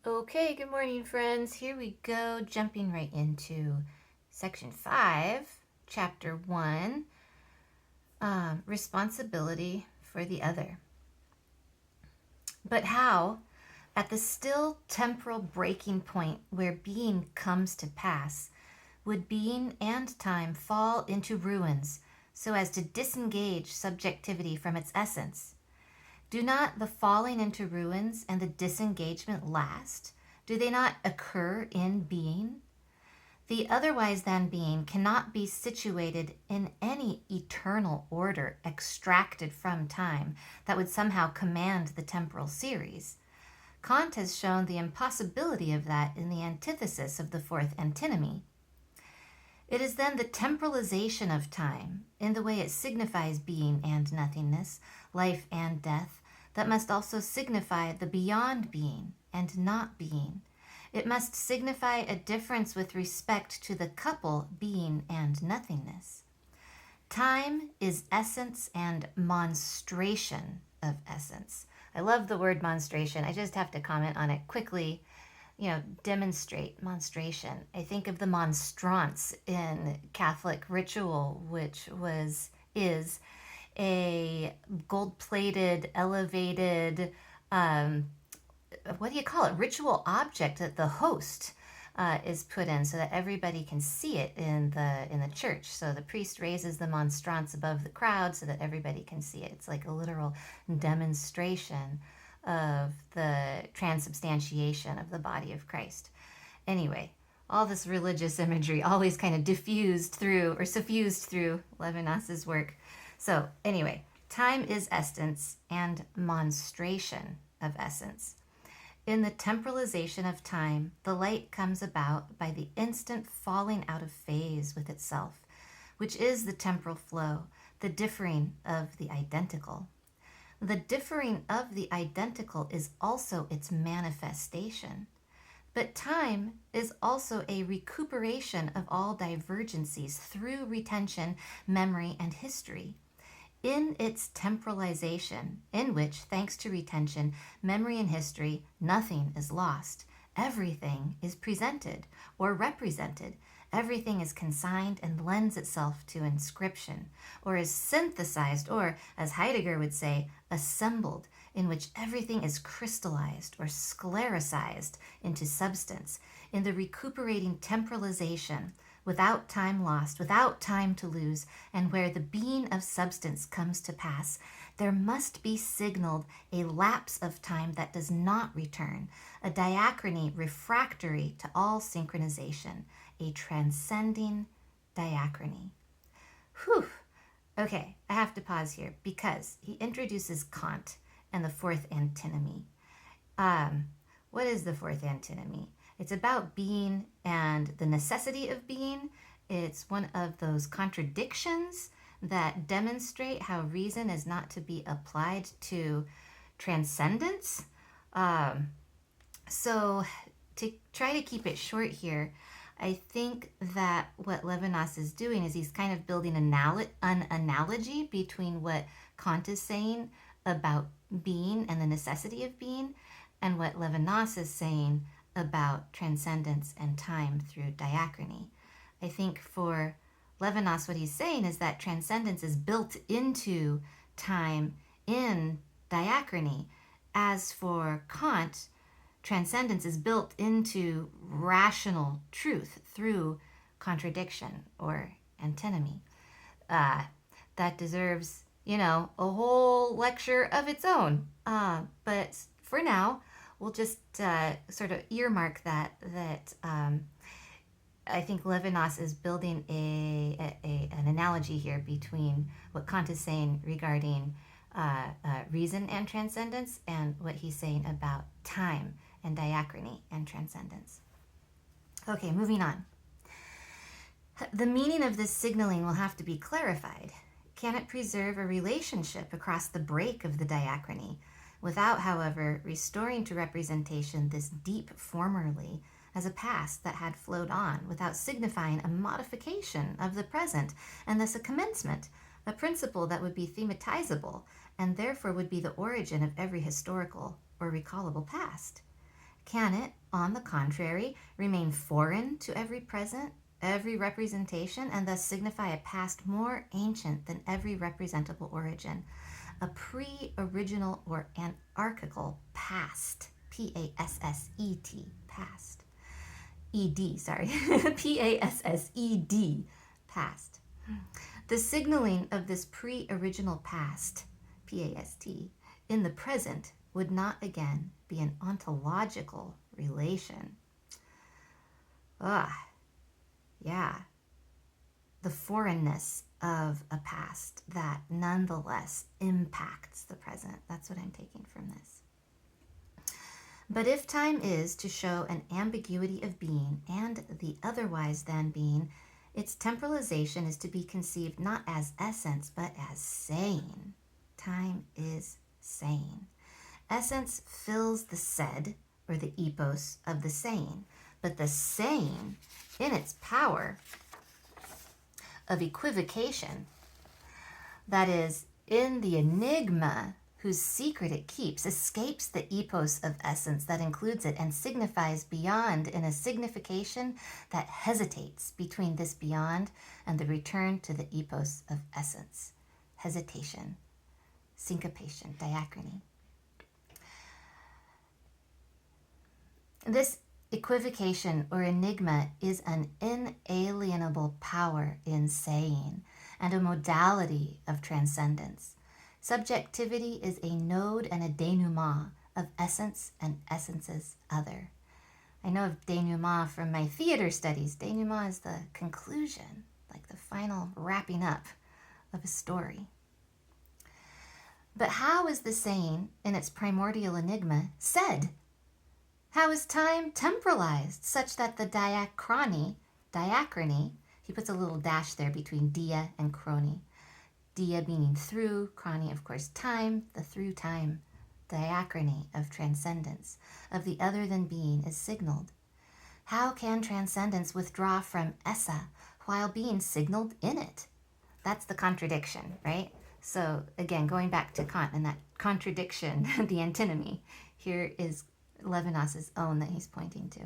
Okay, good morning, friends. Here we go, jumping right into section 5, chapter 1, responsibility for the other. But how, at the still temporal breaking point where being comes to pass, would being and time fall into ruins so as to disengage subjectivity from its essence? Do not the falling into ruins and the disengagement last? Do they not occur in being? The otherwise than being cannot be situated in any eternal order extracted from time that would somehow command the temporal series. Kant has shown the impossibility of that in the antithesis of the fourth antinomy. It is then the temporalization of time, in the way it signifies being and nothingness, life and death, that must also signify the beyond being and not being. It must signify a difference with respect to the couple being and nothingness. Time is essence and monstration of essence. I love the word monstration. I just have to comment on it quickly. Demonstrate, monstration. I think of the monstrance in Catholic ritual, which is a gold-plated, elevated, what do you call it? Ritual object that the host is put in so that everybody can see it in the church. So the priest raises the monstrance above the crowd so that everybody can see it. It's like a literal demonstration of the transubstantiation of the body of Christ. Anyway, all this religious imagery always kind of diffused through or suffused through Levinas's work. So anyway, time is essence and monstration of essence. In the temporalization of time, the light comes about by the instant falling out of phase with itself, which is the temporal flow, the differing of the identical. The differing of the identical is also its manifestation. But time is also a recuperation of all divergencies through retention, memory, and history. In its temporalization, in which, thanks to retention, memory, and history, nothing is lost. Everything is presented or represented. Everything is consigned and lends itself to inscription, or is synthesized, or, as Heidegger would say, assembled, in which everything is crystallized or sclericized into substance, in the recuperating temporalization, without time lost, without time to lose, and where the being of substance comes to pass, there must be signaled a lapse of time that does not return, a diachrony refractory to all synchronization, a transcending diachrony. Whew. Okay, I have to pause here because he introduces Kant and the fourth antinomy. What is the fourth antinomy? It's about being and the necessity of being. It's one of those contradictions that demonstrate how reason is not to be applied to transcendence. So, to try to keep it short here, I think that what Levinas is doing is he's kind of building an analogy between what Kant is saying about being and the necessity of being and what Levinas is saying about transcendence and time through diachrony. I think for Levinas, what he's saying is that transcendence is built into time in diachrony. As for Kant, transcendence is built into rational truth through contradiction or antinomy. That deserves, a whole lecture of its own. But for now, we'll just sort of earmark that I think Levinas is building an analogy here between what Kant is saying regarding reason and transcendence and what he's saying about time and diachrony and transcendence. Okay, moving on. The meaning of this signaling will have to be clarified. Can it preserve a relationship across the break of the diachrony, without, however, restoring to representation this deep formerly as a past that had flowed on, without signifying a modification of the present, and thus a commencement, a principle that would be thematizable, and therefore would be the origin of every historical or recallable past? Can it, on the contrary, remain foreign to every present, every representation, and thus signify a past more ancient than every representable origin, a pre-original or anarchical past, P-A-S-S-E-T, past, E-D, sorry, P-A-S-S-E-D, past. The signaling of this pre-original past, P-A-S-T, in the present would not again be an ontological relation. Yeah. The foreignness of a past that nonetheless impacts the present. That's what I'm taking from this. But if time is to show an ambiguity of being and the otherwise than being, its temporalization is to be conceived not as essence, but as saying. Time is saying. Essence fills the said, or the epos of the saying, but the saying, in its power of equivocation, that is, in the enigma whose secret it keeps, escapes the epos of essence that includes it and signifies beyond in a signification that hesitates between this beyond and the return to the epos of essence. Hesitation, syncopation, diachrony. This equivocation or enigma is an inalienable power in saying and a modality of transcendence. Subjectivity is a node and a denouement of essence and essence's other. I know of denouement from my theater studies. Denouement is the conclusion, like the final wrapping up of a story. But how is the saying in its primordial enigma said? How is time temporalized such that the diachrony, he puts a little dash there between dia and chrony. Dia meaning through, chrony of course time, the through time, diachrony of transcendence, of the other than being is signaled. How can transcendence withdraw from essa while being signaled in it? That's the contradiction, right? So again, going back to Kant and that contradiction, the antinomy, here is Levinas's own that he's pointing to.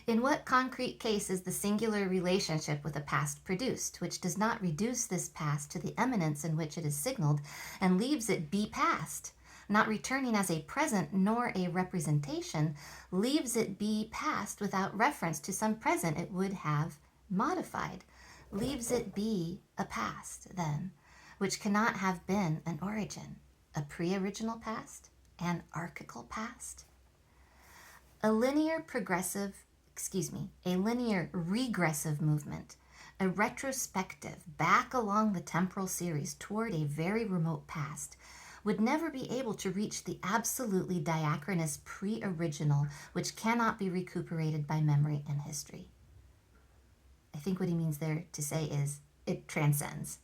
In what concrete case is the singular relationship with a past produced, which does not reduce this past to the eminence in which it is signaled and leaves it be past, not returning as a present nor a representation, leaves it be past without reference to some present it would have modified, leaves it be a past, then, which cannot have been an origin, a pre-original past, an archical past? A linear regressive movement, a retrospective back along the temporal series toward a very remote past, would never be able to reach the absolutely diachronous pre-original which cannot be recuperated by memory and history. I think what he means there to say is it transcends.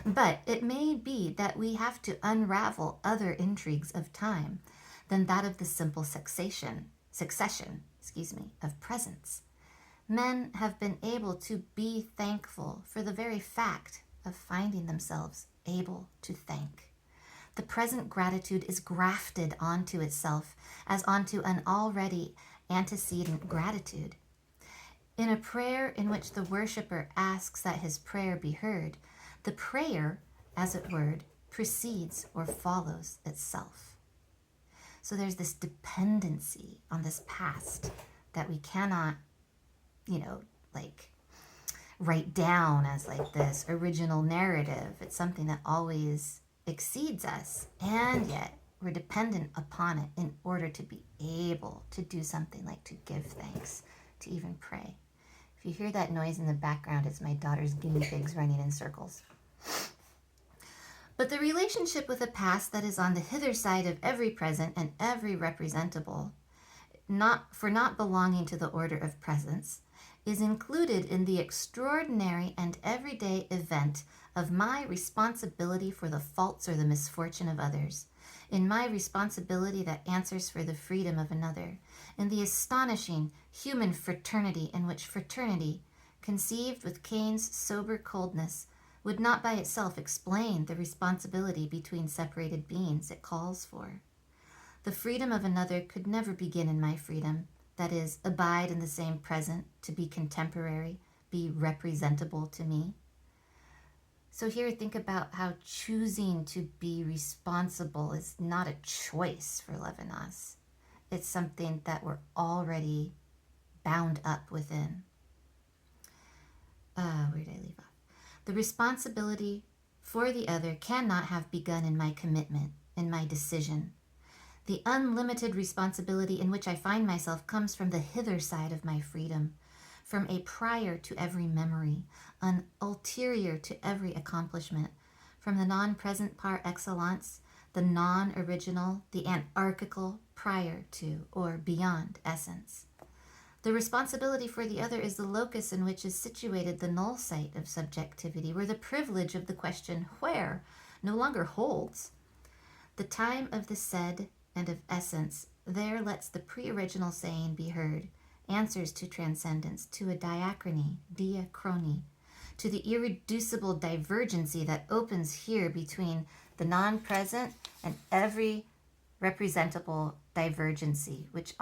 But it may be that we have to unravel other intrigues of time than that of the simple succession of presence. Men have been able to be thankful for the very fact of finding themselves able to thank. The present gratitude is grafted onto itself as onto an already antecedent gratitude. In a prayer in which the worshipper asks that his prayer be heard, the prayer, as it were, precedes or follows itself. So there's this dependency on this past that we cannot, write down as like this original narrative. It's something that always exceeds us, and yet we're dependent upon it in order to be able to do something like to give thanks, to even pray. If you hear that noise in the background, it's my daughter's guinea pigs running in circles. But the relationship with a past that is on the hither side of every present and every representable, not belonging to the order of presence, is included in the extraordinary and everyday event of my responsibility for the faults or the misfortune of others, in my responsibility that answers for the freedom of another, in the astonishing human fraternity in which fraternity, conceived with Cain's sober coldness, would not by itself explain the responsibility between separated beings it calls for. The freedom of another could never begin in my freedom, that is, abide in the same present, to be contemporary, be representable to me. So here, think about how choosing to be responsible is not a choice for Levinas. It's something that we're already bound up within. Where did I leave off? The responsibility for the other cannot have begun in my commitment, in my decision. The unlimited responsibility in which I find myself comes from the hither side of my freedom, from a prior to every memory, an ulterior to every accomplishment, from the non-present par excellence, the non-original, the anarchical prior to or beyond essence. The responsibility for the other is the locus in which is situated the null site of subjectivity, where the privilege of the question where no longer holds. The time of the said and of essence there lets the pre-original saying be heard, answers to transcendence, to a diachrony, diachrony, to the irreducible divergency that opens here between the non-present and every representable divergency, which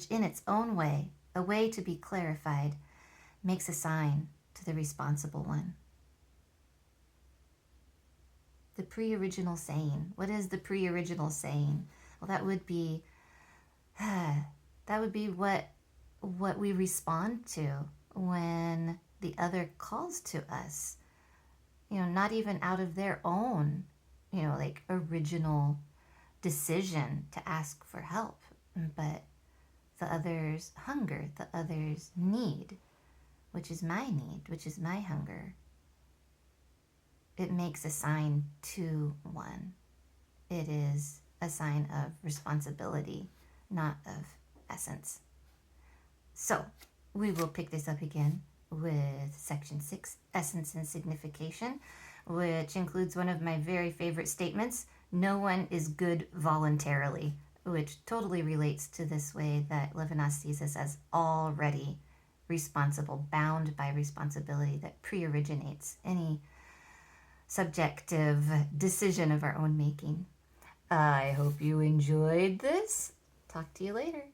in its own way, a way to be clarified, makes a sign to the responsible one. The pre-original saying. What is the pre-original saying? Well, that would be what we respond to when the other calls to us. Not even out of their own, like original decision to ask for help, but the other's hunger, the other's need, which is my need, which is my hunger. It makes a sign to one. It is a sign of responsibility, not of essence. So, we will pick this up again with section 6, essence and signification, which includes one of my very favorite statements, no one is good voluntarily, which totally relates to this way that Levinas sees us as already responsible, bound by responsibility that pre-originates any subjective decision of our own making. I hope you enjoyed this. Talk to you later.